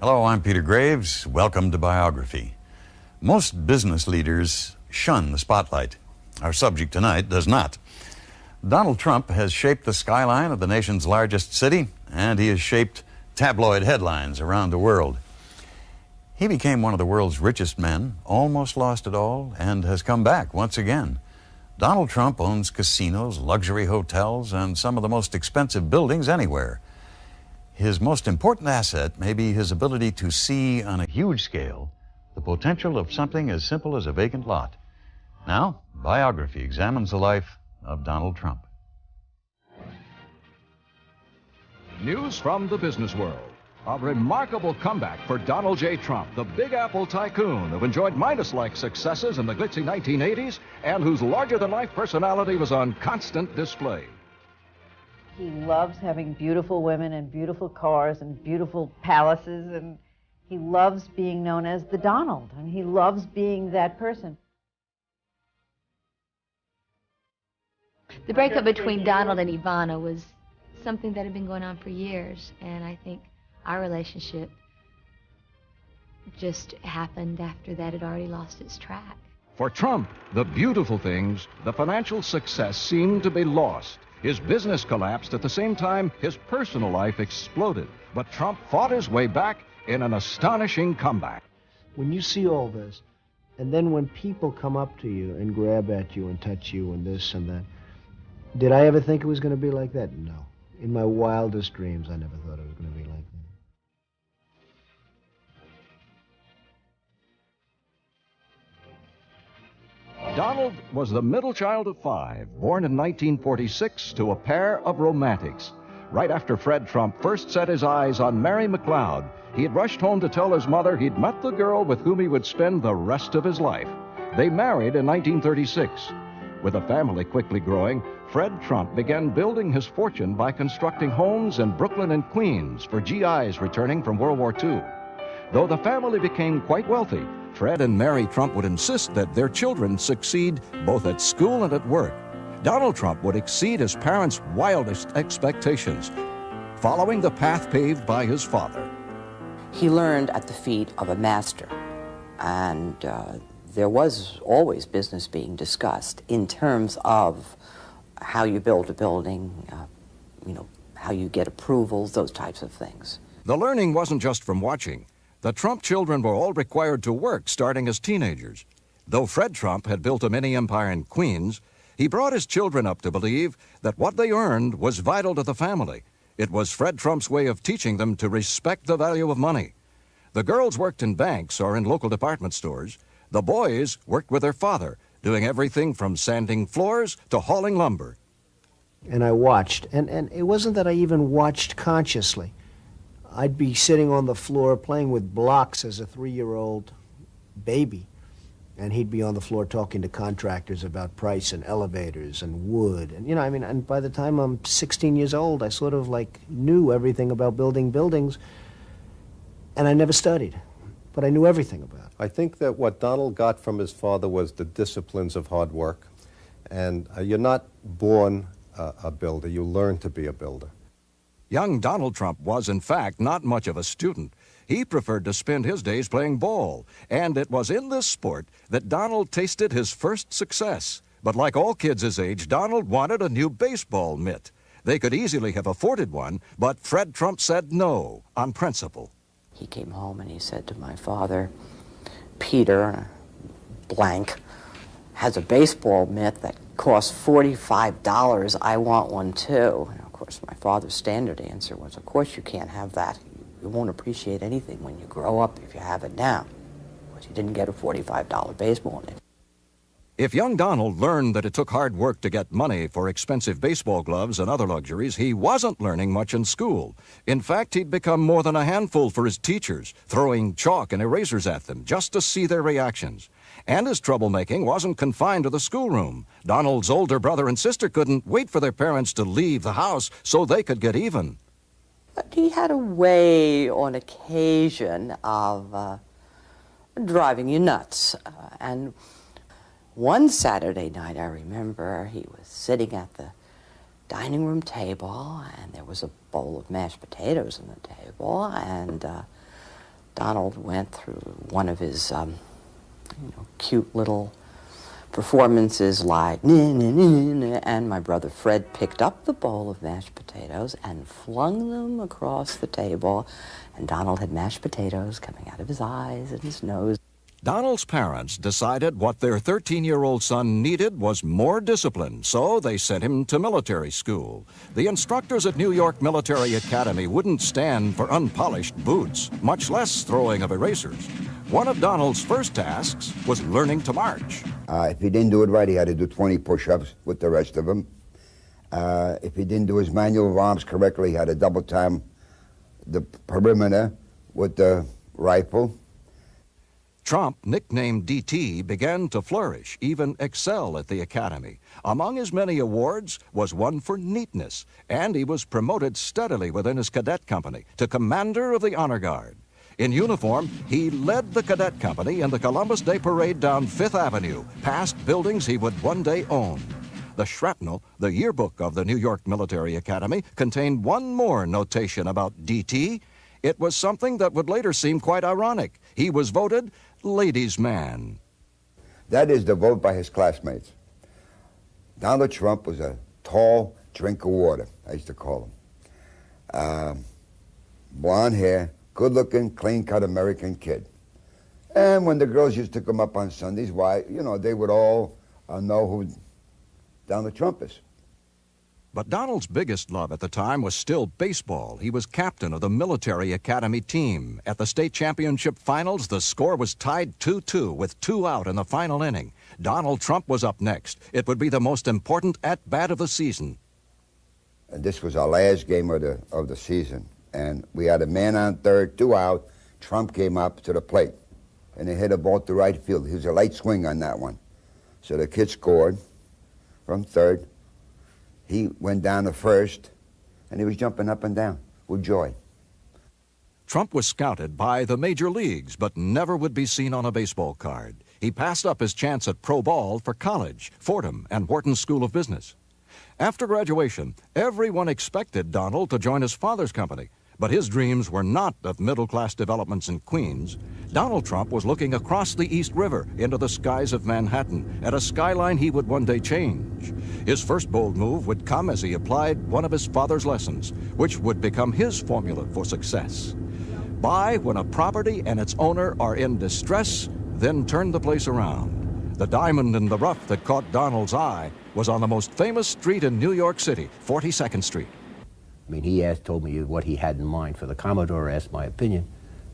Hello, I'm Peter Graves. Welcome to Biography. Most business leaders shun the spotlight. Our subject tonight does not. Donald Trump has shaped the skyline of the nation's largest city, and he has shaped tabloid headlines around the world. He became one of the world's richest men, almost lost it all, and has come back once again. Donald Trump owns casinos, luxury hotels, and some of the most expensive buildings anywhere. His most important asset may be his ability to see on a huge scale the potential of something as simple as a vacant lot. Now, Biography examines the life of Donald Trump. News from the business world. A remarkable comeback for Donald J. Trump, the Big Apple tycoon who enjoyed Midas-like successes in the glitzy 1980s and whose larger-than-life personality was on constant display. He loves having beautiful women and beautiful cars and beautiful palaces, and he loves being known as the Donald, and he loves being that person. The breakup between Donald and Ivana was something that had been going on for years, and I think our relationship just happened after that had already lost its track. For Trump, the beautiful things, the financial success seemed to be lost. His business collapsed at the same time his personal life exploded. But Trump fought his way back in an astonishing comeback. When you see all this, and then when people come up to you and grab at you and touch you and this and that, did I ever think it was going to be like that? No. In my wildest dreams, I never thought it was going to be like that. Donald was the middle child of 5, born in 1946 to a pair of romantics. Right after Fred Trump first set his eyes on Mary McLeod, he had rushed home to tell his mother he'd met the girl with whom he would spend the rest of his life. They married in 1936. With a family quickly growing, Fred Trump began building his fortune by constructing homes in Brooklyn and Queens for GIs returning from World War II. Though the family became quite wealthy, Fred and Mary Trump would insist that their children succeed both at school and at work. Donald Trump would exceed his parents' wildest expectations, following the path paved by his father. He learned at the feet of a master, and there was always business being discussed in terms of how you build a building, how you get approvals, those types of things. The learning wasn't just from watching. The Trump children were all required to work starting as teenagers. Though Fred Trump had built a mini empire in Queens, he brought his children up to believe that what they earned was vital to the family. It was Fred Trump's way of teaching them to respect the value of money. The girls worked in banks or in local department stores. The boys worked with their father, doing everything from sanding floors to hauling lumber. And I watched, and it wasn't that I even watched consciously. I'd be sitting on the floor playing with blocks as a 3-year-old baby, and he'd be on the floor talking to contractors about price and elevators and wood. And, and by the time I'm 16 years old, I sort of knew everything about building buildings, and I never studied, but I knew everything about it. I think that what Donald got from his father was the disciplines of hard work. And you're not born a builder, you learn to be a builder. Young Donald Trump was, in fact, not much of a student. He preferred to spend his days playing ball, and it was in this sport that Donald tasted his first success. But like all kids his age, Donald wanted a new baseball mitt. They could easily have afforded one, but Fred Trump said no, on principle. He came home and he said to my father, Peter, blank, has a baseball mitt that costs $45. I want one too. And of course, my father's standard answer was, of course you can't have that. You won't appreciate anything when you grow up if you have it now. Because you didn't get a $45 baseball mitt. If young Donald learned that it took hard work to get money for expensive baseball gloves and other luxuries, he wasn't learning much in school. In fact, he'd become more than a handful for his teachers, throwing chalk and erasers at them just to see their reactions. And his troublemaking wasn't confined to the schoolroom. Donald's older brother and sister couldn't wait for their parents to leave the house so they could get even. But he had a way, on occasion, of driving you nuts. And one Saturday night, I remember, he was sitting at the dining room table, and there was a bowl of mashed potatoes on the table, and Donald went through one of his cute little performances like, and my brother Fred picked up the bowl of mashed potatoes and flung them across the table, and Donald had mashed potatoes coming out of his eyes and his nose. Donald's parents decided what their 13-year-old son needed was more discipline, so they sent him to military school. The instructors at New York Military Academy wouldn't stand for unpolished boots, much less throwing of erasers. One of Donald's first tasks was learning to march. If he didn't do it right, he had to do 20 push-ups with the rest of them. If he didn't do his manual of arms correctly, he had to double time the perimeter with the rifle. Trump, nicknamed DT, began to flourish, even excel at the academy. Among his many awards was one for neatness, and he was promoted steadily within his cadet company to commander of the Honor Guard. In uniform, he led the cadet company in the Columbus Day Parade down Fifth Avenue, past buildings he would one day own. The shrapnel, the yearbook of the New York Military Academy, contained one more notation about DT. It was something that would later seem quite ironic. He was voted ladies' man. That is the vote by his classmates. Donald Trump was a tall drink of water, I used to call him. Blonde hair, good-looking, clean-cut American kid. And when the girls used to come up on Sundays, why, they would all know who Donald Trump is. But Donald's biggest love at the time was still baseball. He was captain of the Military Academy team. At the state championship finals, the score was tied 2-2 with 2 out in the final inning. Donald Trump was up next. It would be the most important at-bat of the season. And this was our last game of the season. And we had a man on third, 2 out. Trump came up to the plate, and he hit a ball to right field. He was a light swing on that one. So the kid scored from third. He went down to first, and he was jumping up and down with joy. Trump was scouted by the major leagues, but never would be seen on a baseball card. He passed up his chance at pro ball for college, Fordham, and Wharton School of Business. After graduation, everyone expected Donald to join his father's company, but his dreams were not of middle-class developments in Queens. Donald Trump was looking across the East River into the skies of Manhattan at a skyline he would one day change. His first bold move would come as he applied one of his father's lessons, which would become his formula for success. Buy when a property and its owner are in distress, then turn the place around. The diamond in the rough that caught Donald's eye was on the most famous street in New York City, 42nd Street. I mean, he told me what he had in mind for the Commodore, asked my opinion,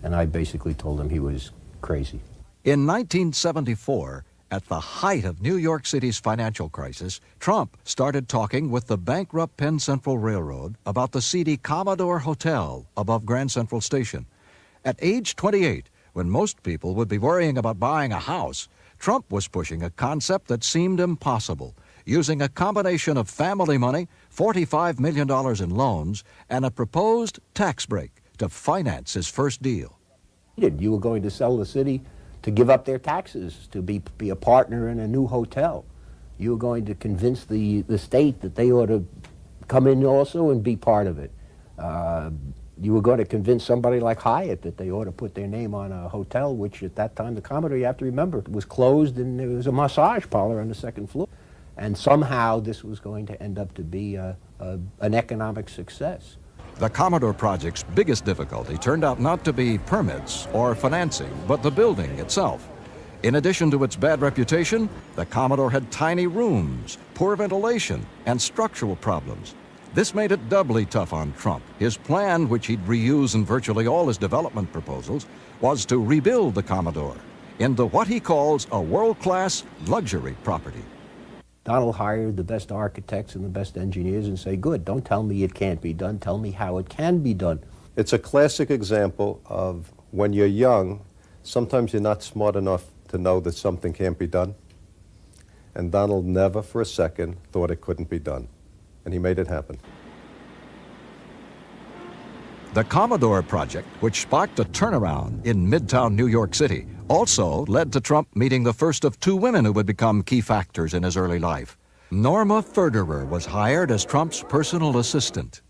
and I basically told him he was crazy. In 1974, at the height of New York City's financial crisis, Trump started talking with the bankrupt Penn Central Railroad about the seedy Commodore Hotel above Grand Central Station. At age 28, when most people would be worrying about buying a house, Trump was pushing a concept that seemed impossible, using a combination of family money, $45 million in loans, and a proposed tax break to finance his first deal. You were going to sell the city to give up their taxes, to be a partner in a new hotel. You were going to convince the state that they ought to come in also and be part of it. You were going to convince somebody like Hyatt that they ought to put their name on a hotel, which at that time, the Commodore, you have to remember, was closed, and there was a massage parlor on the second floor. And somehow this was going to end up to be an economic success. The Commodore project's biggest difficulty turned out not to be permits or financing, but the building itself. In addition to its bad reputation, the Commodore had tiny rooms, poor ventilation, and structural problems. This made it doubly tough on Trump. His plan, which he'd reuse in virtually all his development proposals, was to rebuild the Commodore into what he calls a world-class luxury property. Donald hired the best architects and the best engineers and say, good, don't tell me it can't be done, tell me how it can be done. It's a classic example of when you're young, sometimes you're not smart enough to know that something can't be done. And Donald never for a second thought it couldn't be done. And he made it happen. The Commodore project, which sparked a turnaround in Midtown New York City, also led to Trump meeting the first of 2 women who would become key factors in his early life. Norma Ferderer was hired as Trump's personal assistant.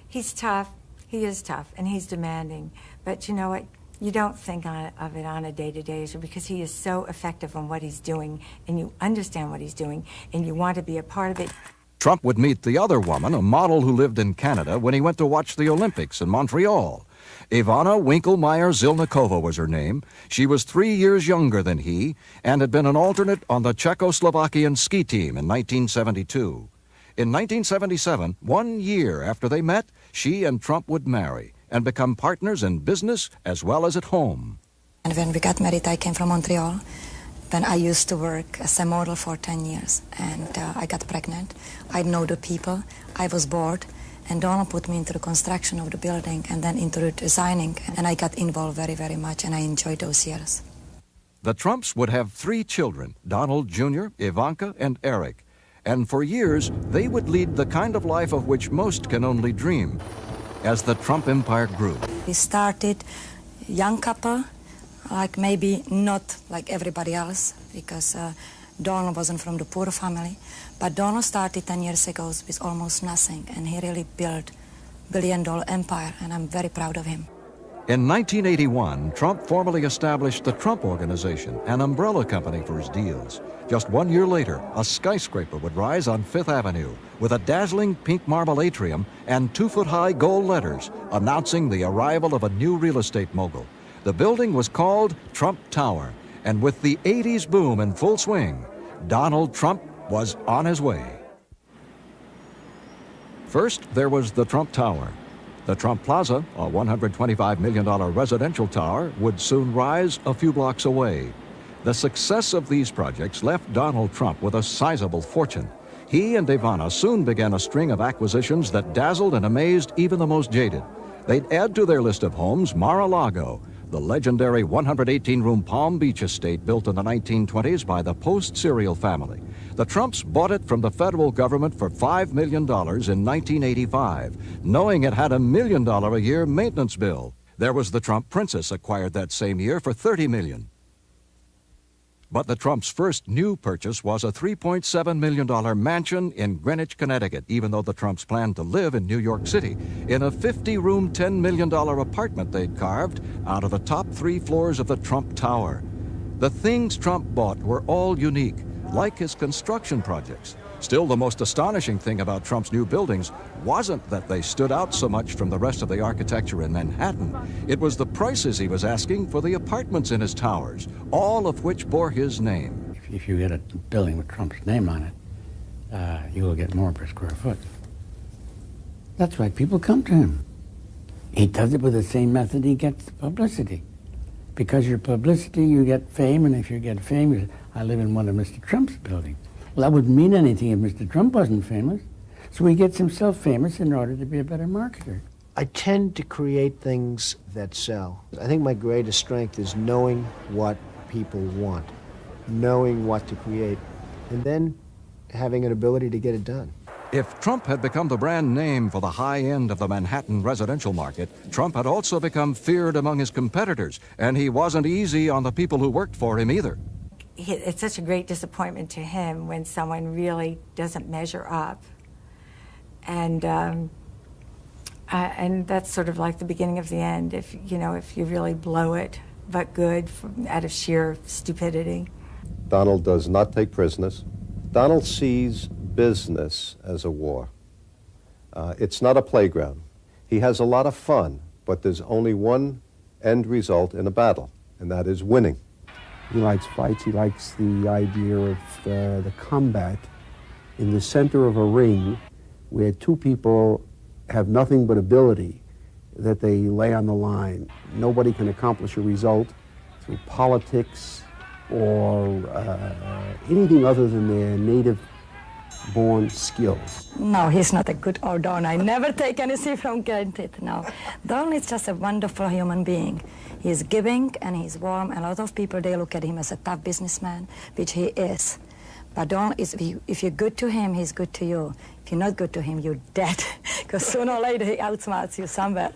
He's tough. He is tough, and he's demanding. But you know what? You don't think of it on a day-to-day issue because he is so effective on what he's doing, and you understand what he's doing, and you want to be a part of it. Trump would meet the other woman, a model who lived in Canada, when he went to watch the Olympics in Montreal. Ivana Winkelmeyer-Zilnikova was her name. She was 3 years younger than he and had been an alternate on the Czechoslovakian ski team in 1972. In 1977, 1 year after they met, she and Trump would marry and become partners in business as well as at home. And when we got married, I came from Montreal. Then I used to work as a model for 10 years, and I got pregnant. I know the people. I was bored, and Donald put me into the construction of the building and then into the designing, and I got involved very, very much, and I enjoyed those years. The Trumps would have 3 children, Donald Jr., Ivanka, and Eric. And for years, they would lead the kind of life of which most can only dream. As the Trump empire grew, We started young couple, like maybe not like everybody else, because Donald wasn't from the poor family. But Donald started 10 years ago with almost nothing, and he really built billion-dollar empire, and I'm very proud of him. in 1981, Trump formally established the Trump Organization, an umbrella company for his deals. Just 1 year later, a skyscraper would rise on Fifth Avenue with a dazzling pink marble atrium and 2-foot-high gold letters announcing the arrival of a new real estate mogul. The building was called Trump Tower, and with the 80s boom in full swing, Donald Trump was on his way. First, there was the Trump Tower. The Trump Plaza, a $125 million residential tower, would soon rise a few blocks away. The success of these projects left Donald Trump with a sizable fortune. He and Ivana soon began a string of acquisitions that dazzled and amazed even the most jaded. They'd add to their list of homes Mar-a-Lago, the legendary 118-room Palm Beach estate built in the 1920s by the post-serial family. The Trumps bought it from the federal government for $5 million in 1985, knowing it had $1 million a year maintenance bill. There was the Trump Princess, acquired that same year for $30 million. But the Trumps' first new purchase was a $3.7 million mansion in Greenwich, Connecticut, even though the Trumps planned to live in New York City, in a 50-room, $10 million apartment they'd carved out of the top 3 floors of the Trump Tower. The things Trump bought were all unique, like his construction projects. Still, the most astonishing thing about Trump's new buildings wasn't that they stood out so much from the rest of the architecture in Manhattan. It was the prices he was asking for the apartments in his towers, all of which bore his name. If you get a building with Trump's name on it, you will get more per square foot. That's why people come to him. He does it with the same method he gets publicity. Because your publicity, you get fame, and if you get fame, you say, I live in one of Mr. Trump's buildings. Well, that wouldn't mean anything if Mr. Trump wasn't famous. So he gets himself famous in order to be a better marketer. I tend to create things that sell. I think my greatest strength is knowing what people want, knowing what to create, and then having an ability to get it done. If Trump had become the brand name for the high end of the Manhattan residential market, Trump had also become feared among his competitors, and he wasn't easy on the people who worked for him either. It's such a great disappointment to him when someone really doesn't measure up. And that's sort of like the beginning of the end, if you really blow it, but good, out of sheer stupidity. Donald does not take prisoners. Donald sees business as a war. It's not a playground. He has a lot of fun, but there's only one end result in a battle, and that is winning. He likes fights. He likes the idea of the combat in the center of a ring where 2 people have nothing but ability that they lay on the line. Nobody can accomplish a result through politics or anything other than their native-born skills. No, he's not a good Don. I never take anything from granted, no. Don is just a wonderful human being. He's giving and he's warm, and a lot of people, they look at him as a tough businessman, which he is. But Don is, if you're good to him, he's good to you. If you're not good to him, you're dead, because sooner or later he outsmarts you somewhere.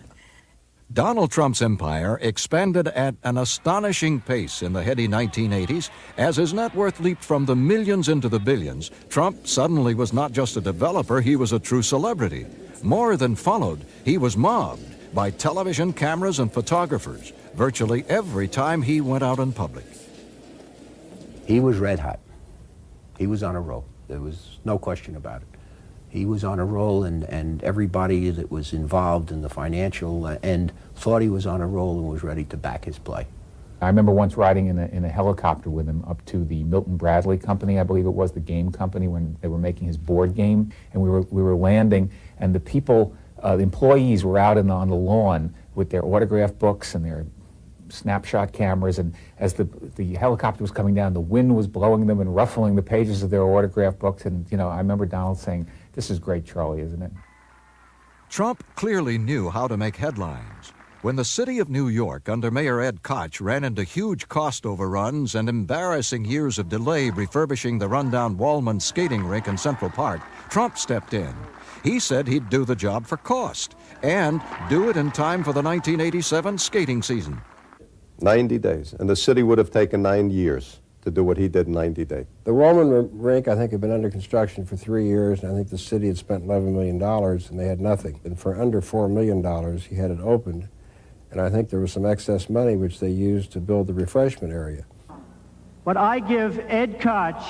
Donald Trump's empire expanded at an astonishing pace in the heady 1980s. As his net worth leaped from the millions into the billions, Trump suddenly was not just a developer, he was a true celebrity. More than followed, he was mobbed by television cameras and photographers. virtually every time he went out in public. He was red hot. He was on a roll. There was no question about it. He was on a roll, and everybody that was involved in the financial end thought he was on a roll and was ready to back his play. I remember once riding in a helicopter with him up to the Milton Bradley Company, I believe it was, the game company, when they were making his board game, and we were landing, and the people, the employees were out on the lawn with their autograph books and their snapshot cameras, and as the helicopter was coming down, the wind was blowing them and ruffling the pages of their autograph books, and I remember Donald saying, "This is great, Charlie, isn't it?" Trump clearly knew how to make headlines. When the city of New York under Mayor Ed Koch ran into huge cost overruns and embarrassing years of delay refurbishing the rundown Wallman skating rink in Central Park, Trump stepped in. He said he'd do the job for cost and do it in time for the 1987 skating season. 90 days, and the city would have taken 9 years to do what he did in 90 days. The Wallman rink, I think, had been under construction for 3 years, and I think the city had spent $11 million, and they had nothing. And for under $4 million, he had it opened, and I think there was some excess money which they used to build the refreshment area. But I give Ed Koch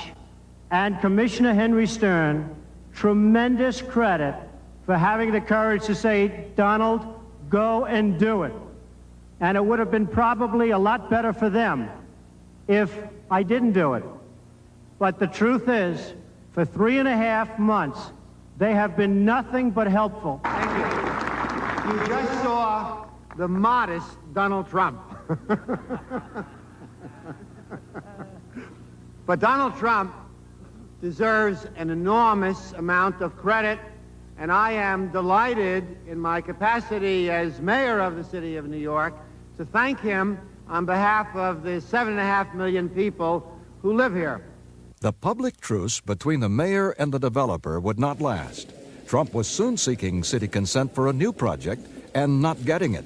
and Commissioner Henry Stern tremendous credit for having the courage to say, "Donald, go and do it." And it would have been probably a lot better for them if I didn't do it. But the truth is, for 3.5 months, they have been nothing but helpful. Thank you. You just saw the modest Donald Trump. But Donald Trump deserves an enormous amount of credit, and I am delighted in my capacity as mayor of the city of New York to thank him on behalf of the 7.5 million people who live here. The public truce between the mayor and the developer would not last. Trump was soon seeking city consent for a new project and not getting it.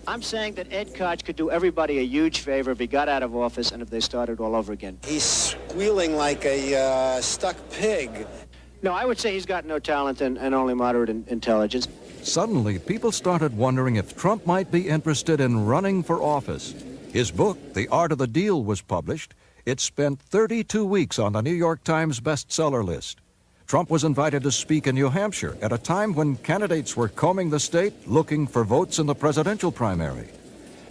I'm saying that Ed Koch could do everybody a huge favor if he got out of office and if they started all over again. He's squealing like a stuck pig. No, I would say he's got no talent and only moderate intelligence. Suddenly, people started wondering if Trump might be interested in running for office. His book, The Art of the Deal, was published. It spent 32 weeks on the New York Times bestseller list. Trump was invited to speak in New Hampshire at a time when candidates were combing the state looking for votes in the presidential primary.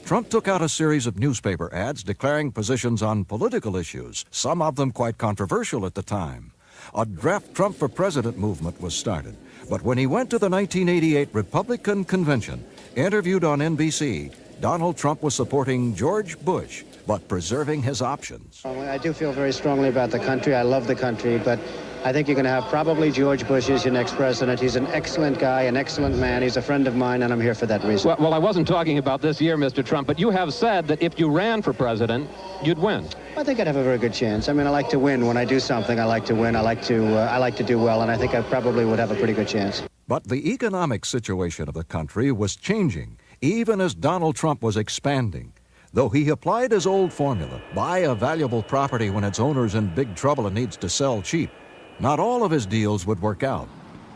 Trump took out a series of newspaper ads declaring positions on political issues, some of them quite controversial at the time. A draft Trump for President movement was started. But when he went to the 1988 Republican convention, interviewed on NBC, Donald Trump was supporting George Bush, but preserving his options. I do feel very strongly about the country. I love the country, but I think you're going to have probably George Bush as your next president. He's an excellent guy, an excellent man. He's a friend of mine, and I'm here for that reason. Well, I wasn't talking about this year, Mr. Trump, but you have said that if you ran for president, you'd win. I think I'd have a very good chance. I mean, I like to win. When I do something, I like to win. I like to do well, and I think I probably would have a pretty good chance. But the economic situation of the country was changing, even as Donald Trump was expanding. Though he applied his old formula, buy a valuable property when its owner's in big trouble and needs to sell cheap, not all of his deals would work out.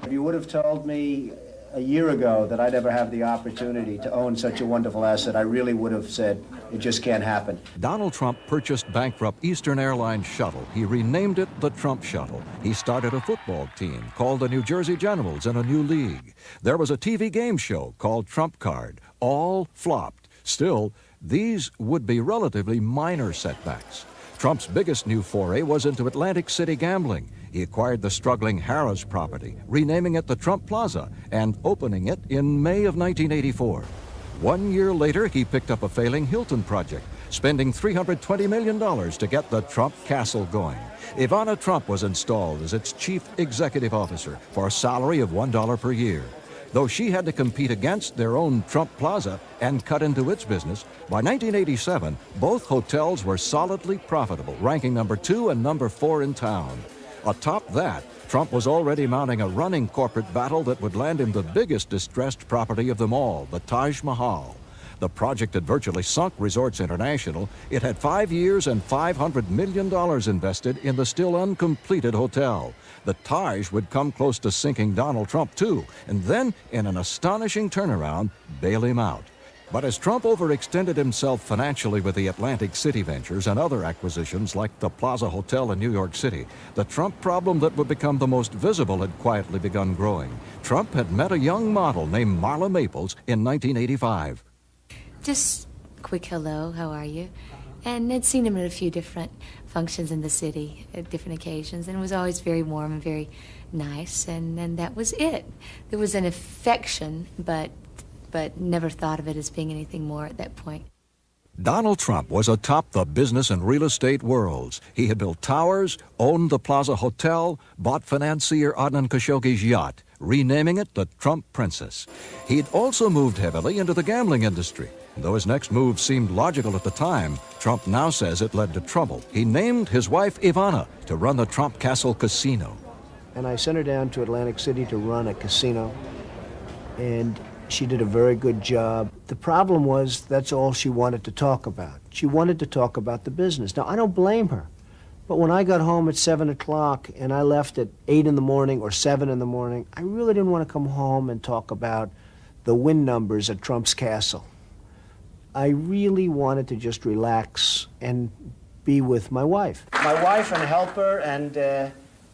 If you would have told me a year ago that I'd ever have the opportunity to own such a wonderful asset, I really would have said, it just can't happen. Donald Trump purchased bankrupt Eastern Airlines shuttle. He renamed it the Trump Shuttle. He started a football team called the New Jersey Generals in a new league. There was a TV game show called Trump Card. All flopped. Still, these would be relatively minor setbacks. Trump's biggest new foray was into Atlantic City gambling. He acquired the struggling Harrah's property, renaming it the Trump Plaza, and opening it in May of 1984. 1 year later, he picked up a failing Hilton project, spending $320 million to get the Trump Castle going. Ivana Trump was installed as its chief executive officer for a salary of $1 per year. Though she had to compete against their own Trump Plaza and cut into its business, by 1987, both hotels were solidly profitable, ranking number 2 and number 4 in town. Atop that, Trump was already mounting a running corporate battle that would land him the biggest distressed property of them all, the Taj Mahal. The project had virtually sunk Resorts International. It had 5 years and $500 million invested in the still uncompleted hotel. The Taj would come close to sinking Donald Trump, too, and then, in an astonishing turnaround, bail him out. But as Trump overextended himself financially with the Atlantic City ventures and other acquisitions like the Plaza Hotel in New York City, the Trump problem that would become the most visible had quietly begun growing. Trump had met a young model named Marla Maples in 1985. Just a quick hello, how are you? And I'd seen him at a few different functions in the city at different occasions, and it was always very warm and very nice, and that was it. There was an affection, but never thought of it as being anything more at that point. Donald Trump was atop the business and real estate worlds. He had built towers, owned the Plaza Hotel, bought financier Adnan Khashoggi's yacht, renaming it the Trump Princess. He'd also moved heavily into the gambling industry. Though his next move seemed logical at the time, Trump now says it led to trouble. He named his wife Ivana to run the Trump Castle Casino. And I sent her down to Atlantic City to run a casino, and she did a very good job. The problem was that's all she wanted to talk about. She wanted to talk about the business. Now, I don't blame her, but when I got home at 7 o'clock and I left at 8 in the morning or 7 in the morning, I really didn't want to come home and talk about the win numbers at Trump's castle. I really wanted to just relax and be with my wife. My wife and helper and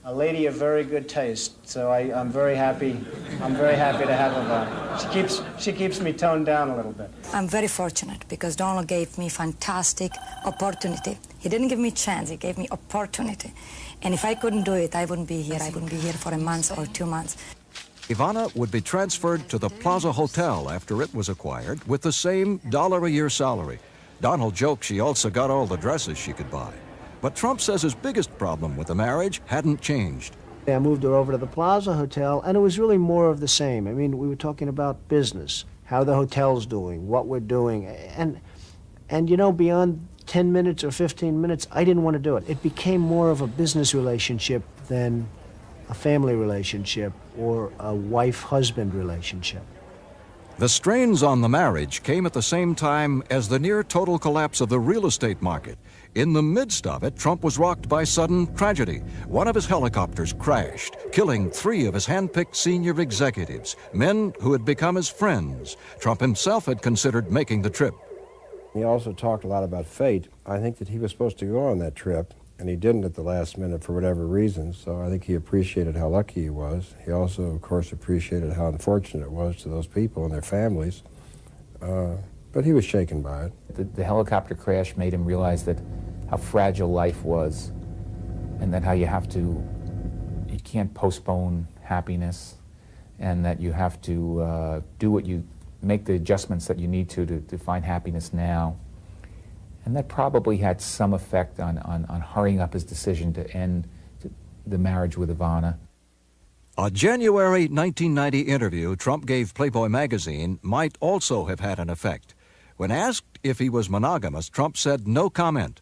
a lady of very good taste, so I'm very happy. I'm very happy to have her. She keeps me toned down a little bit. I'm very fortunate because Donald gave me fantastic opportunity. He didn't give me chance, he gave me opportunity. And if I couldn't do it, I wouldn't be here. I wouldn't be here for a month or 2 months. Ivana would be transferred to the Plaza Hotel after it was acquired with the same $1-a-year salary. Donald joked she also got all the dresses she could buy. But Trump says his biggest problem with the marriage hadn't changed. I moved her over to the Plaza Hotel, and it was really more of the same. I mean, we were talking about business, how the hotel's doing, what we're doing. And you know, beyond 10 minutes or 15 minutes, I didn't want to do it. It became more of a business relationship than a family relationship or a wife-husband relationship. The strains on the marriage came at the same time as the near-total collapse of the real estate market. In the midst of it, Trump was rocked by sudden tragedy. One of his helicopters crashed, killing 3 of his hand-picked senior executives, men who had become his friends. Trump himself had considered making the trip. He also talked a lot about fate. I think that he was supposed to go on that trip, and he didn't at the last minute for whatever reason, so I think he appreciated how lucky he was. He also, of course, appreciated how unfortunate it was to those people and their families, but he was shaken by it. The helicopter crash made him realize that how fragile life was, and that how you can't postpone happiness, and that you have to make the adjustments that you need to find happiness now. And that probably had some effect on hurrying up his decision to end the marriage with Ivana. A January 1990 interview Trump gave Playboy magazine might also have had an effect. When asked if he was monogamous, Trump said no comment.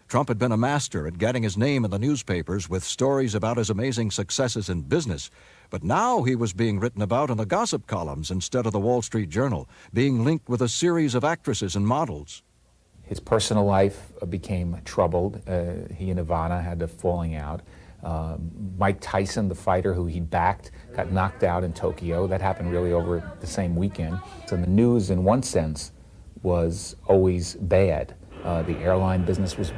Trump had been a master at getting his name in the newspapers with stories about his amazing successes in business. But now he was being written about in the gossip columns instead of the Wall Street Journal, being linked with a series of actresses and models. His personal life became troubled. He and Ivana had a falling out. Mike Tyson, the fighter who he backed, got knocked out in Tokyo. That happened really over the same weekend. So the news, in one sense, was always bad. The airline business was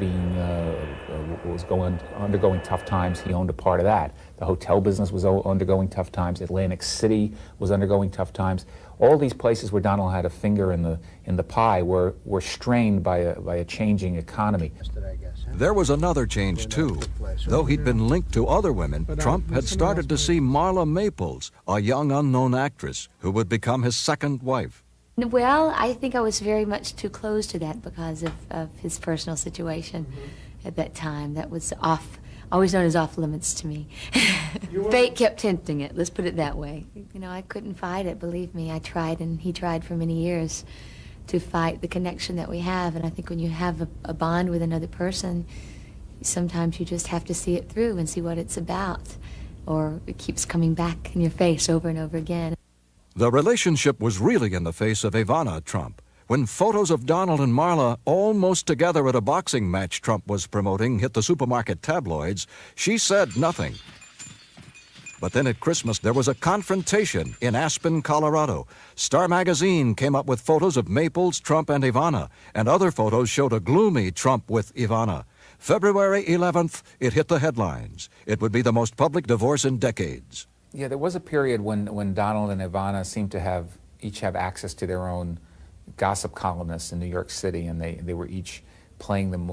undergoing tough times. He owned a part of that. The hotel business was undergoing tough times. Atlantic City was undergoing tough times. All these places where Donald had a finger in the pie were strained by a changing economy. There was another change, too. Though he'd been linked to other women, Trump had started to see Marla Maples, a young unknown actress, who would become his second wife. Well, I think I was very much too close to that because of his personal situation at that time. That was always known as off limits to me. Fate kept tempting it, let's put it that way. You know, I couldn't fight it, believe me. I tried, and he tried for many years to fight the connection that we have. And I think when you have a bond with another person, sometimes you just have to see it through and see what it's about, or it keeps coming back in your face over and over again. The relationship was really in the face of Ivana Trump. When photos of Donald and Marla almost together at a boxing match Trump was promoting hit the supermarket tabloids, she said nothing. But then at Christmas, there was a confrontation in Aspen, Colorado. Star magazine came up with photos of Maples, Trump, and Ivana, and other photos showed a gloomy Trump with Ivana. February 11th, it hit the headlines. It would be the most public divorce in decades. Yeah, there was a period when Donald and Ivana seemed to each have access to their own gossip columnists in New York City, and they were each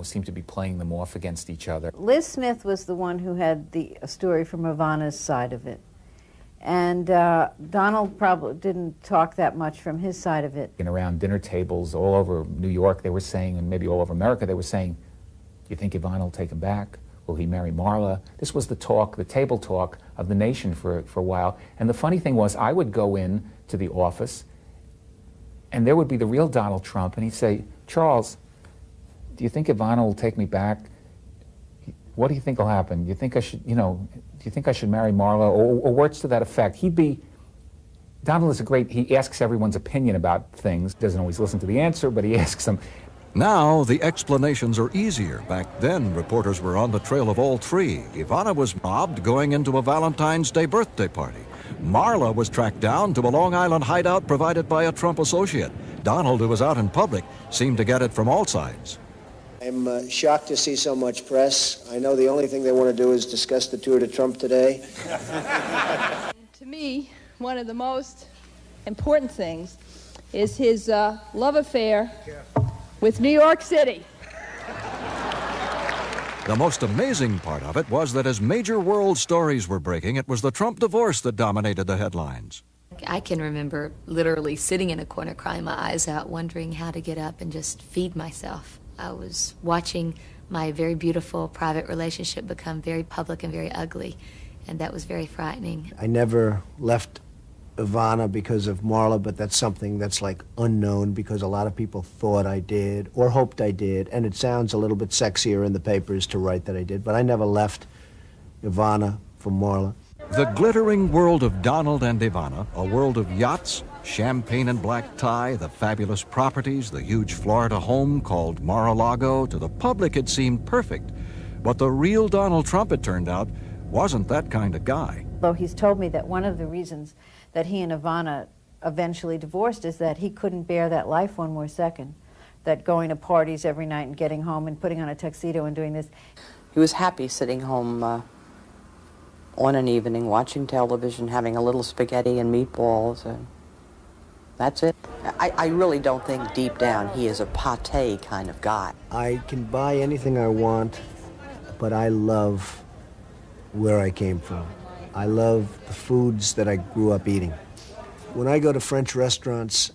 seemed to be playing them off against each other. Liz Smith was the one who had the story from Ivana's side of it. And Donald probably didn't talk that much from his side of it. And around dinner tables all over New York, they were saying, and maybe all over America, they were saying, do you think Ivana will take him back? Will he marry Marla? This was the talk, the table talk of the nation for a while. And the funny thing was, I would go in to the office, and there would be the real Donald Trump, and he'd say, Charles, do you think Ivana will take me back? What do you think will happen? Do you think I should, do you think I should marry Marla? Or words to that effect. Donald is he asks everyone's opinion about things. Doesn't always listen to the answer, but he asks them. Now, the explanations are easier. Back then, reporters were on the trail of all three. Ivana was mobbed going into a Valentine's Day birthday party. Marla was tracked down to a Long Island hideout provided by a Trump associate. Donald, who was out in public, seemed to get it from all sides. I'm shocked to see so much press. I know the only thing they want to do is discuss the tour to Trump today. To me, one of the most important things is his love affair with New York City. The most amazing part of it was that as major world stories were breaking, it was the Trump divorce that dominated the headlines. I can remember literally sitting in a corner crying my eyes out, wondering how to get up and just feed myself. I was watching my very beautiful private relationship become very public and very ugly, and that was very frightening. I never left Ivana because of Marla, but that's something that's like unknown because a lot of people thought I did or hoped I did, and it sounds a little bit sexier in the papers to write that I did, but I never left Ivana for Marla. The glittering world of Donald and Ivana, a world of yachts, champagne and black tie, the fabulous properties, the huge Florida home called Mar-a-Lago, to the public it seemed perfect. But the real Donald Trump, it turned out, wasn't that kind of guy. Though he's told me that one of the reasons that he and Ivana eventually divorced is that he couldn't bear that life one more second, that going to parties every night and getting home and putting on a tuxedo and doing this. He was happy sitting home on an evening, watching television, having a little spaghetti and meatballs, and that's it. I really don't think deep down he is a pâté kind of guy. I can buy anything I want, but I love where I came from. I love the foods that I grew up eating. When I go to French restaurants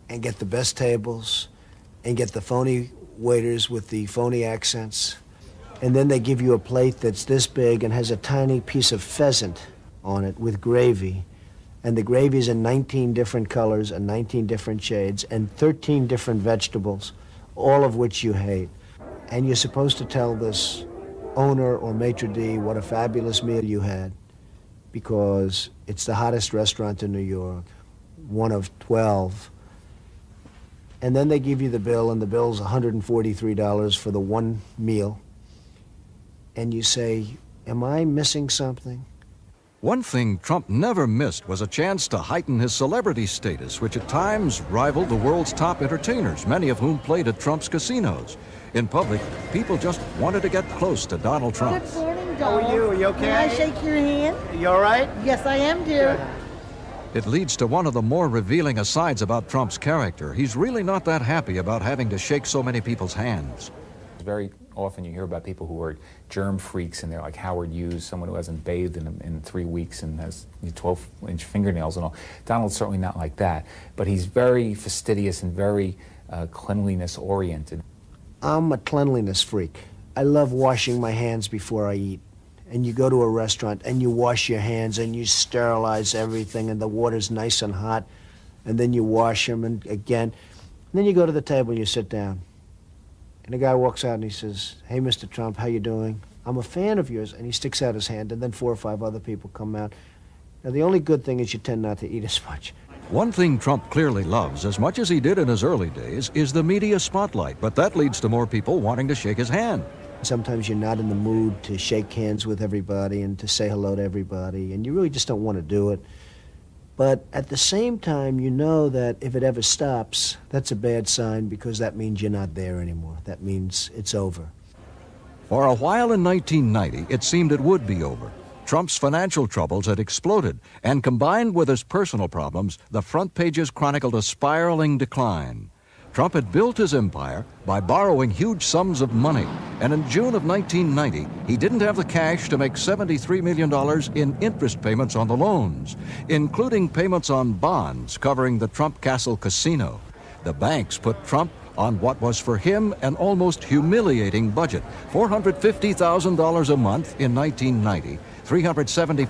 and get the best tables and get the phony waiters with the phony accents, and then they give you a plate that's this big and has a tiny piece of pheasant on it with gravy, and the gravy is in 19 different colors and 19 different shades and 13 different vegetables, all of which you hate. And you're supposed to tell this owner or maitre d' what a fabulous meal you had because it's the hottest restaurant in New York, one of 12. And then they give you the bill, and the bill's $143 for the one meal. And you say, am I missing something? One thing Trump never missed was a chance to heighten his celebrity status, which at times rivaled the world's top entertainers, many of whom played at Trump's casinos. In public, people just wanted to get close to Donald Trump. Good morning, How Donald. are you? Are you okay? Can I shake your hand? You all right? Yes, I am, dear. It leads to one of the more revealing asides about Trump's character. He's really not that happy about having to shake so many people's hands. Very often you hear about people who are germ freaks, and they're like Howard Hughes, someone who hasn't bathed in 3 weeks and has 12-inch fingernails and all. Donald's certainly not like that, but he's very fastidious and very cleanliness-oriented. I'm a cleanliness freak. I love washing my hands before I eat. And you go to a restaurant and you wash your hands and you sterilize everything and the water's nice and hot, and then you wash them and again. And then you go to the table and you sit down. And the guy walks out and he says, hey, Mr. Trump, how you doing? I'm a fan of yours. And he sticks out his hand, and then 4 or 5 other people come out. Now, the only good thing is you tend not to eat as much. One thing Trump clearly loves, as much as he did in his early days, is the media spotlight, but that leads to more people wanting to shake his hand. Sometimes you're not in the mood to shake hands with everybody and to say hello to everybody, and you really just don't want to do it. But at the same time, you know that if it ever stops, that's a bad sign because that means you're not there anymore. That means it's over. For a while in 1990, it seemed it would be over. Trump's financial troubles had exploded, and combined with his personal problems, the front pages chronicled a spiraling decline. Trump had built his empire by borrowing huge sums of money, and in June of 1990, he didn't have the cash to make $73 million in interest payments on the loans, including payments on bonds covering the Trump Castle Casino. The banks put Trump on what was for him an almost humiliating budget, $450,000 a month in 1990, $375,000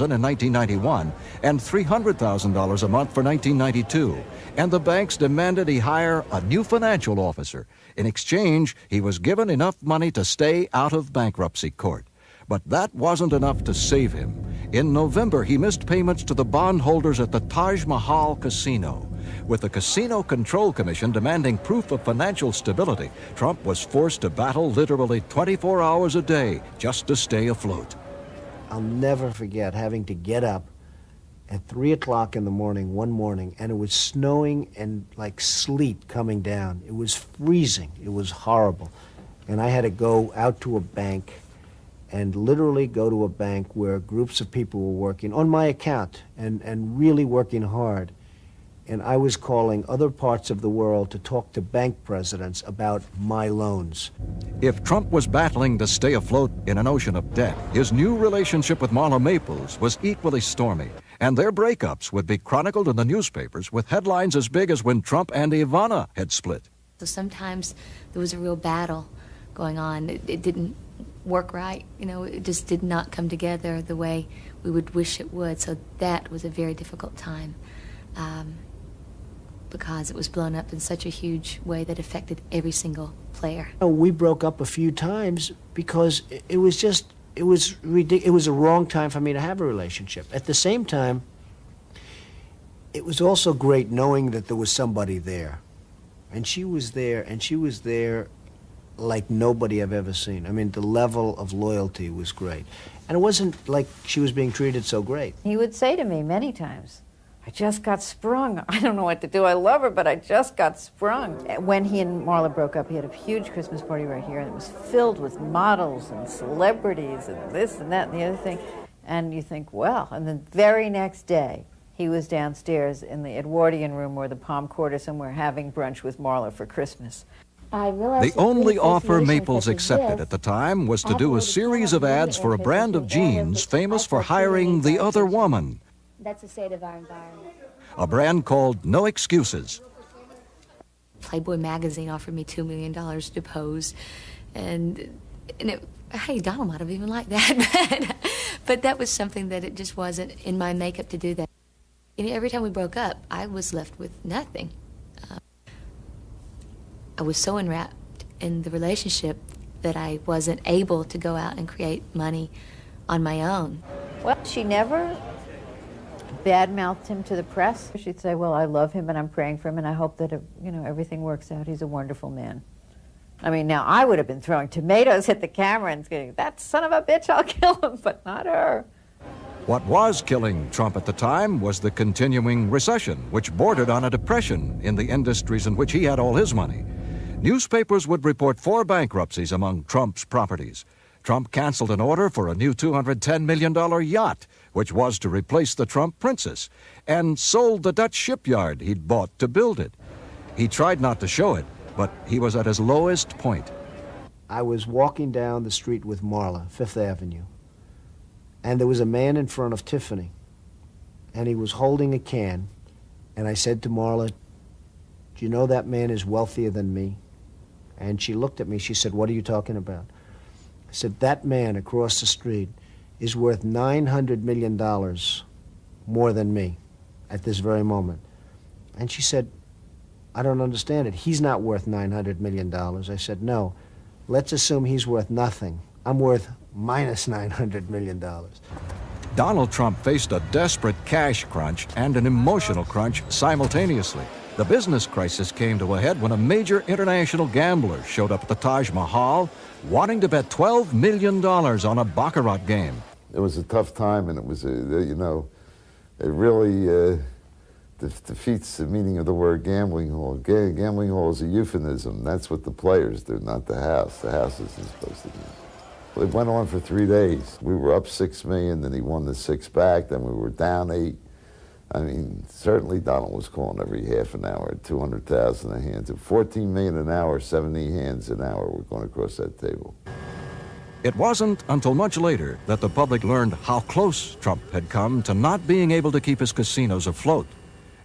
in 1991, and $300,000 a month for 1992. And the banks demanded he hire a new financial officer. In exchange, he was given enough money to stay out of bankruptcy court. But that wasn't enough to save him. In November, he missed payments to the bondholders at the Taj Mahal Casino. With the Casino Control Commission demanding proof of financial stability, Trump was forced to battle literally 24 hours a day just to stay afloat. I'll never forget having to get up at 3 o'clock in the morning one morning, and it was snowing and like sleet coming down. It was freezing. It was horrible. And I had to go out to a bank and literally go to a bank where groups of people were working on my account and really working hard. And I was calling other parts of the world to talk to bank presidents about my loans. If Trump was battling to stay afloat in an ocean of debt, his new relationship with Marla Maples was equally stormy, and their breakups would be chronicled in the newspapers with headlines as big as when Trump and Ivana had split. So sometimes there was a real battle going on. It didn't work right. You know, it just did not come together the way we would wish it would. So that was a very difficult time. Because it was blown up in such a huge way that affected every single player. We broke up a few times because it was ridiculous. It was a wrong time for me to have a relationship. At the same time, it was also great knowing that there was somebody there. And she was there like nobody I've ever seen. I mean, the level of loyalty was great. And it wasn't like she was being treated so great. He would say to me many times, I just got sprung. I don't know what to do. I love her, but I just got sprung. When he and Marla broke up, he had a huge Christmas party right here, and it was filled with models and celebrities and this and that and the other thing. And you think, well, and the very next day, he was downstairs in the Edwardian room or the Palm Court or somewhere having brunch with Marla for Christmas. The only offer Maples accepted at the time was to do a series of ads for a brand of jeans famous for hiring the other woman. That's the state of our environment. A brand called No Excuses. Playboy magazine offered me $2 million to pose, and hey, Donald might have even liked that, but that was something that it just wasn't in my makeup to do that. You know, every time we broke up, I was left with nothing. I was so enwrapped in the relationship that I wasn't able to go out and create money on my own. Well, she never badmouthed him to the press. She'd say, well, I love him and I'm praying for him and I hope that, everything works out. He's a wonderful man. I mean, now I would have been throwing tomatoes at the camera and saying, that son of a bitch, I'll kill him, but not her. What was killing Trump at the time was the continuing recession, which bordered on a depression in the industries in which he had all his money. Newspapers would report 4 bankruptcies among Trump's properties. Trump canceled an order for a new $210 million yacht, which was to replace the Trump Princess, and sold the Dutch shipyard he'd bought to build it. He tried not to show it, but he was at his lowest point. I was walking down the street with Marla, Fifth Avenue, and there was a man in front of Tiffany, and he was holding a can, and I said to Marla, do you know that man is wealthier than me? And she looked at me, she said, what are you talking about? I said, that man across the street is worth $900 million more than me at this very moment. And she said, I don't understand it. He's not worth $900 million. I said, no, let's assume he's worth nothing. I'm worth minus $900 million. Donald Trump faced a desperate cash crunch and an emotional crunch simultaneously. The business crisis came to a head when a major international gambler showed up at the Taj Mahal wanting to bet $12 million on a baccarat game. It was a tough time, and it was, you know, it really defeats the meaning of the word gambling hall. Gambling hall is a euphemism. That's what the players do, not the house. The house isn't supposed to be. It went on for 3 days. We were up $6 million, then he won the 6 back, then we were down 8. I mean, certainly Donald was calling every half an hour, 200,000 a hand. At 14 million an hour, 70 hands an hour were going across that table. It wasn't until much later that the public learned how close Trump had come to not being able to keep his casinos afloat.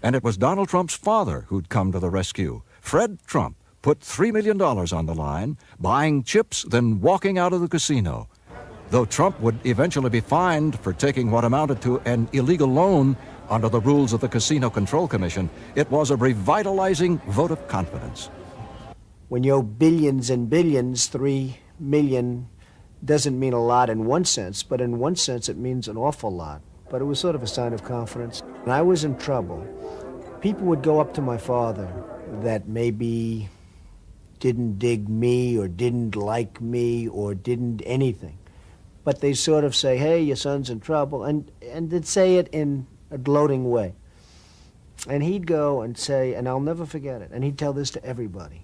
And it was Donald Trump's father who'd come to the rescue. Fred Trump put $3 million on the line, buying chips, then walking out of the casino. Though Trump would eventually be fined for taking what amounted to an illegal loan under the rules of the Casino Control Commission, it was a revitalizing vote of confidence. When you owe billions and billions, 3 million doesn't mean a lot in one sense, but in one sense it means an awful lot. But it was sort of a sign of confidence. When I was in trouble, people would go up to my father that maybe didn't dig me or didn't like me or didn't anything. But they sort of say, hey, your son's in trouble, and they'd say it in a gloating way. And he'd go and say, and I'll never forget it, and he'd tell this to everybody,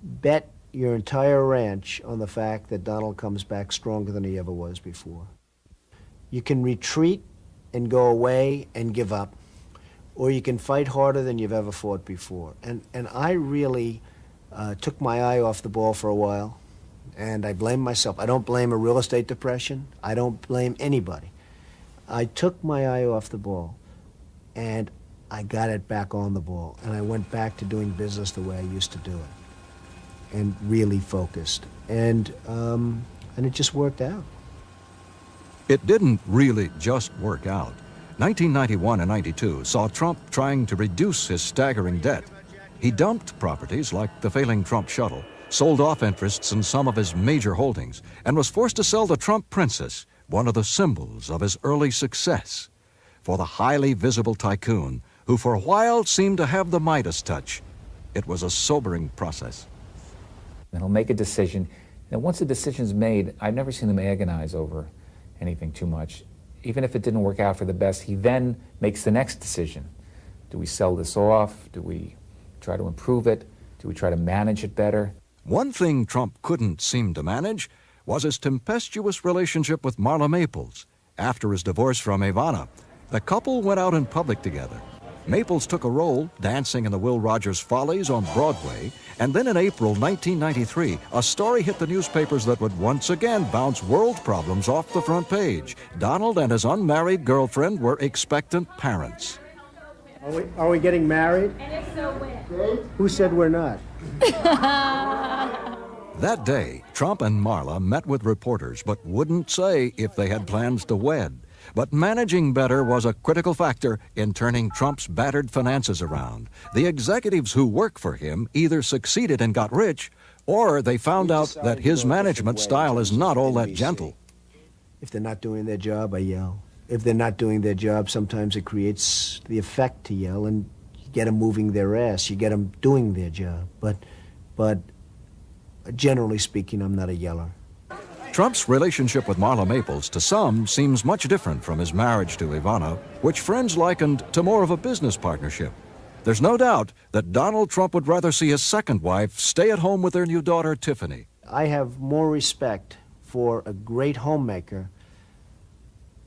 bet your entire ranch on the fact that Donald comes back stronger than he ever was before. You can retreat and go away and give up, or you can fight harder than you've ever fought before. And I really took my eye off the ball for a while, and I blame myself. I don't blame a real estate depression. I don't blame anybody. I took my eye off the ball, and I got it back on the ball, and I went back to doing business the way I used to do it, and really focused, and it just worked out. It didn't really just work out. 1991 and 92 saw Trump trying to reduce his staggering debt. He dumped properties like the failing Trump shuttle, sold off interests in some of his major holdings, and was forced to sell the Trump Princess, one of the symbols of his early success. For the highly visible tycoon, who for a while seemed to have the Midas touch, it was a sobering process. And he'll make a decision, and once a decision's made, I've never seen him agonize over anything too much. Even if it didn't work out for the best, he then makes the next decision. Do we sell this off? Do we try to improve it? Do we try to manage it better? One thing Trump couldn't seem to manage was his tempestuous relationship with Marla Maples. After his divorce from Ivana, the couple went out in public together. Maples took a role dancing in the Will Rogers Follies on Broadway, and then in April 1993, a story hit the newspapers that would once again bounce world problems off the front page. Donald and his unmarried girlfriend were expectant parents. Are we getting married? And if so, when? Who said we're not? That day, Trump and Marla met with reporters but wouldn't say if they had plans to wed. But managing better was a critical factor in turning Trump's battered finances around. The executives who work for him either succeeded and got rich, or they found out that his management style is not all that gentle. If they're not doing their job, I yell. If they're not doing their job, sometimes it creates the effect to yell, and you get them moving their ass, you get them doing their job. But generally speaking, I'm not a yeller. Trump's relationship with Marla Maples, to some, seems much different from his marriage to Ivana, which friends likened to more of a business partnership. There's no doubt that Donald Trump would rather see his second wife stay at home with their new daughter, Tiffany. I have more respect for a great homemaker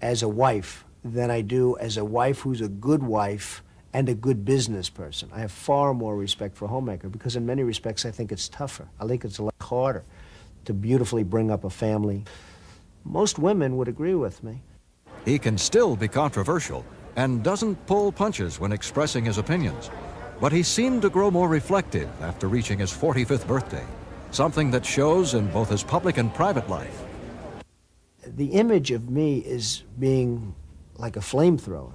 as a wife than I do as a wife who's a good wife and a good business person. I have far more respect for a homemaker because in many respects I think it's tougher. I think it's a lot harder to beautifully bring up a family. Most women would agree with me. He can still be controversial and doesn't pull punches when expressing his opinions. But he seemed to grow more reflective after reaching his 45th birthday, something that shows in both his public and private life. The image of me is being like a flamethrower,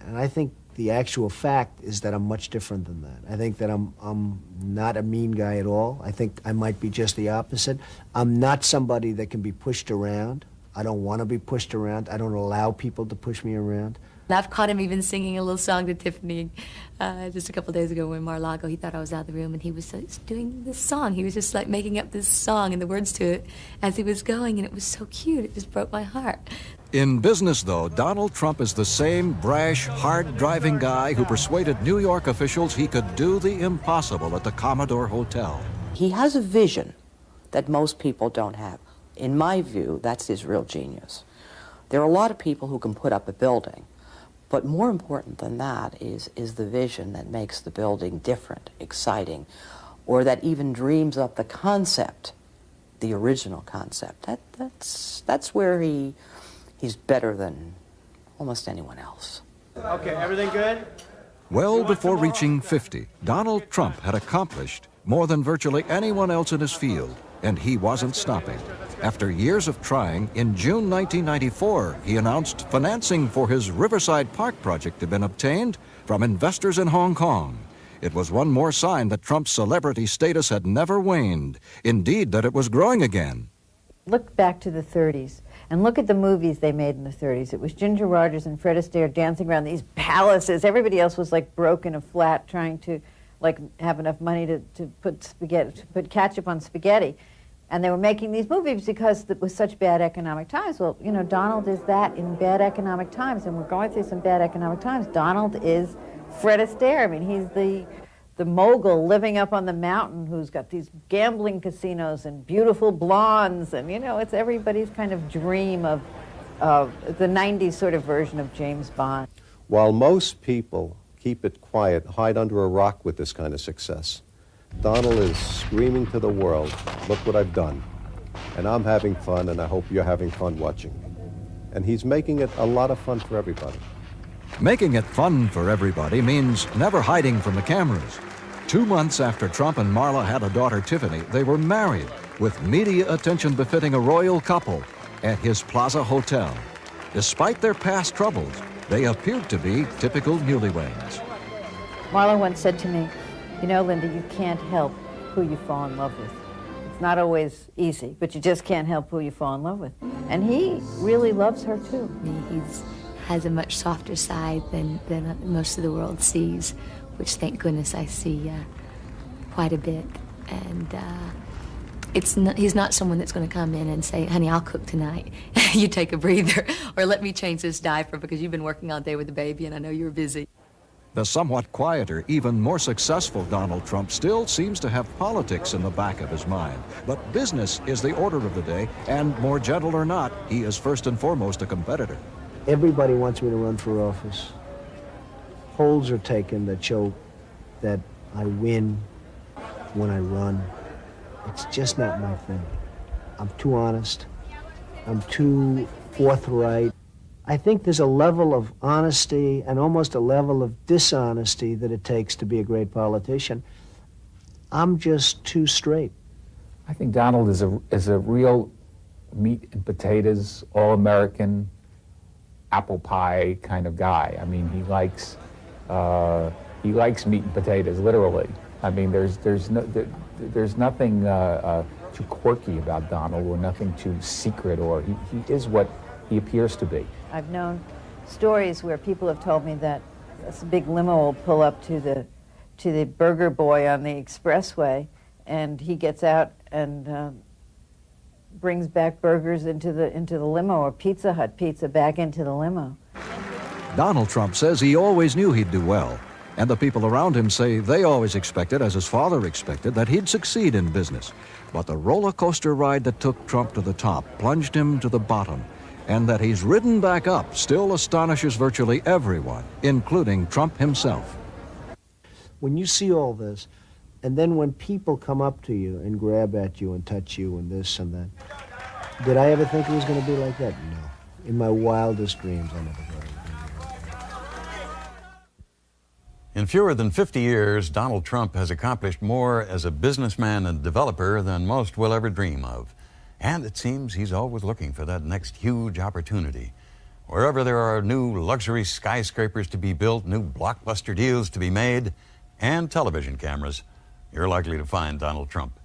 and I think the actual fact is that I'm much different than that. I think that I'm not a mean guy at all. I think I might be just the opposite. I'm not somebody that can be pushed around. I don't want to be pushed around. I don't allow people to push me around. And I've caught him even singing a little song to Tiffany just a couple days ago when Mar-a-Lago, he thought I was out of the room, and he was doing this song. He was just like making up this song and the words to it as he was going, and it was so cute. It just broke my heart. In business, though, Donald Trump is the same brash, hard-driving guy who persuaded New York officials he could do the impossible at the Commodore Hotel. He has a vision that most people don't have. In my view, that's his real genius. There are a lot of people who can put up a building, but more important than that is the vision that makes the building different, exciting, or that even dreams up the concept, the original concept. That's where he's better than almost anyone else. Okay, everything good? Well before reaching 50, Donald Trump had accomplished more than virtually anyone else in his field, and he wasn't stopping. After years of trying, in June 1994, he announced financing for his Riverside Park project had been obtained from investors in Hong Kong. It was one more sign that Trump's celebrity status had never waned, indeed that it was growing again. Look back to the 30s and look at the movies they made in the 30s. It was Ginger Rogers and Fred Astaire dancing around these palaces. Everybody else was like broke in a flat trying to like have enough money to put ketchup on spaghetti. And they were making these movies because it was such bad economic times. Well, you know, Donald is that in bad economic times, and we're going through some bad economic times. Donald is Fred Astaire. I mean, he's the mogul living up on the mountain who's got these gambling casinos and beautiful blondes, and, you know, it's everybody's kind of dream of the 90s sort of version of James Bond. While most people keep it quiet, hide under a rock with this kind of success, Donald is screaming to the world, look what I've done. And I'm having fun, and I hope you're having fun watching. And he's making it a lot of fun for everybody. Making it fun for everybody means never hiding from the cameras. 2 months after Trump and Marla had a daughter, Tiffany, they were married with media attention befitting a royal couple at his Plaza Hotel. Despite their past troubles, they appeared to be typical newlyweds. Marla once said to me, you know, Linda, you can't help who you fall in love with. It's not always easy, but you just can't help who you fall in love with. And he really loves her, too. He has a much softer side than most of the world sees, which, thank goodness, I see quite a bit. And he's not someone that's going to come in and say, honey, I'll cook tonight. You take a breather. Or let me change this diaper because you've been working all day with the baby and I know you're busy. The somewhat quieter, even more successful Donald Trump still seems to have politics in the back of his mind. But business is the order of the day, and more gentle or not, he is first and foremost a competitor. Everybody wants me to run for office. Polls are taken that show that I win when I run. It's just not my thing. I'm too honest. I'm too forthright. I think there's a level of honesty and almost a level of dishonesty that it takes to be a great politician. I'm just too straight. I think Donald is a real meat and potatoes, all-American, apple pie kind of guy. I mean, he likes meat and potatoes, literally. I mean, there's nothing too quirky about Donald, or nothing too secret, or he is what he appears to be. I've known stories where people have told me that a big limo will pull up to the burger boy on the expressway, and he gets out and brings back burgers into the limo, or Pizza Hut pizza back into the limo. Donald Trump says he always knew he'd do well, and the people around him say they always expected, as his father expected, that he'd succeed in business. But the roller coaster ride that took Trump to the top plunged him to the bottom, and that he's ridden back up still astonishes virtually everyone, including Trump himself. When you see all this, and then when people come up to you and grab at you and touch you and this and that, did I ever think it was going to be like that? No. In my wildest dreams, I never thought it would be like that. In fewer than 50 years, Donald Trump has accomplished more as a businessman and developer than most will ever dream of. And it seems he's always looking for that next huge opportunity. Wherever there are new luxury skyscrapers to be built, new blockbuster deals to be made, and television cameras, you're likely to find Donald Trump.